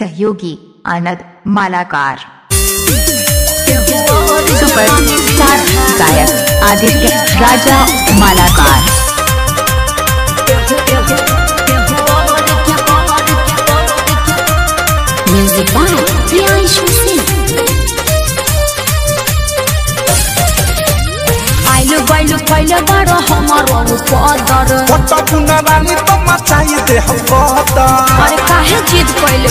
सहयोगी आनंद Malakar. Super star गायक Aditya Raja Malakar. Music by Priyanshu Singh. आइलो बाइलो पहले बारो हमारो पदर पट्टा पुना रानी तो मचाई दे हम पदर। अरे काहे जिद पहले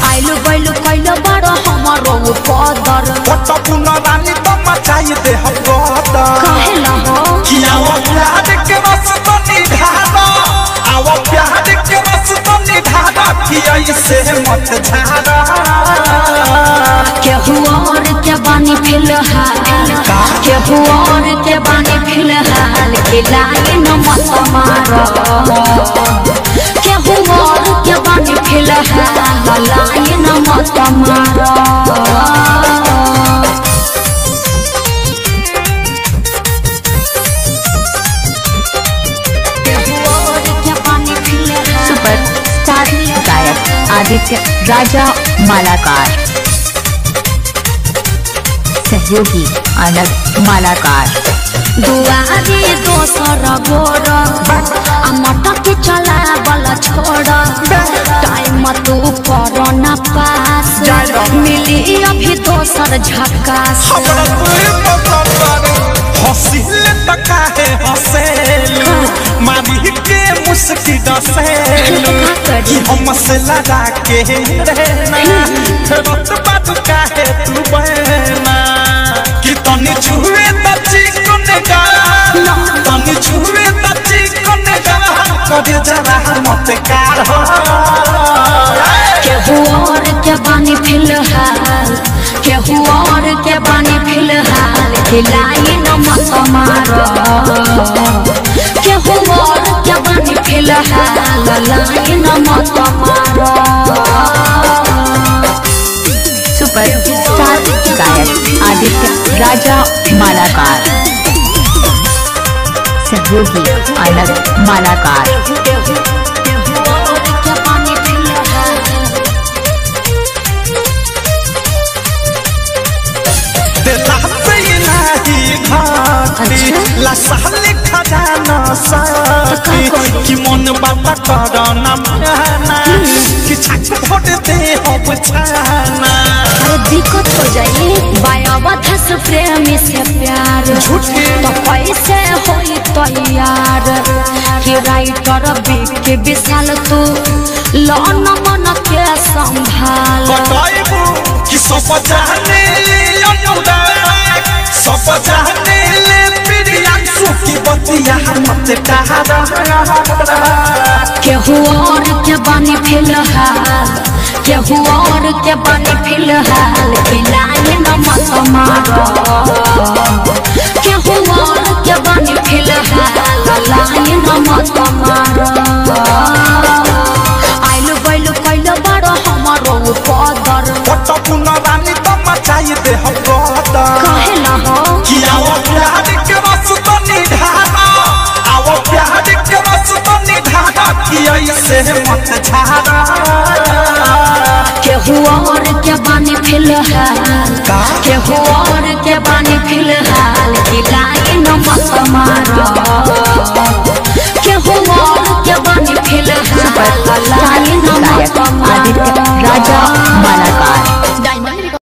आइलो बाइलो पहले बारो हमारो पदर पट्टा पुना रानी तो मचाई दे हम पदर। काहे ला हो कि आओ प्यार के रस तो निधारा, आओ प्यार के रस तो निधारा कि ऐसे मत झारा। के हुआ और के बानी फिलहाल, के हुआ और के बानी फिलहाल खिलाए न मत मारो। के हुआ और के बानी फिलहाल लाए न मत मारो। सुपर स्टार गायक आदित्य राजा मालाकार। सहयोगी आनंद मालाकार। दुआरे दोसर गोर मटक चला वाला छोड़ टाइम तू कर न पास मिली अभी दोसर झकास। हसील तका है हसेलू मारी के मुस्की दसेलू कि हम से लगा के रहना रत बात का है तू बहना कि तनी छुए त चिकन गा, तनी छुए त चिकन गा करे जरा मत कार हो। के हुआ और के बानी फिलहाल, के हुआ और के बानी फिलहाल खिलाए न मत मारो। के हुआ और के बानी फिलहाल लाए न मत मारो। सुपर स्टार गायक आदित्य राजा मालाकार। सहयोगी आनंद मालाकार। लसाले खजाना साथी कि मन बाता करना माना कि छाछ फोड़ दे हो छाना। दिक्कत हो जाए बायावधा से प्रेमी से प्यार झूठे तो कैसे होई तैयार। कि राइटर के विशाल तू लौन मन के संभाल। बताइबू कि सब जाने ले अनुराग, सब जाने ले प्रियांशु की बतिया मत डरा। के हुआ और के बानी फिलहाल, के हुआ और के बानी फिलहाल खिलाए न मत मारो। के हुआ और के बानी फिलहाल लाए न मत मारो। आइलो बैलो कैलो बारो हमारो पदर पट्टा पुना रानी तो मचाई दे हम पदर। काहे ला हो कि आओ प्यार के रस तो निधारा, आओ प्यार के रस तो निधारा कि ऐसे मत झारा। के हुआ और के बानी फिलहाल, के हुआ और के बानी फिलहाल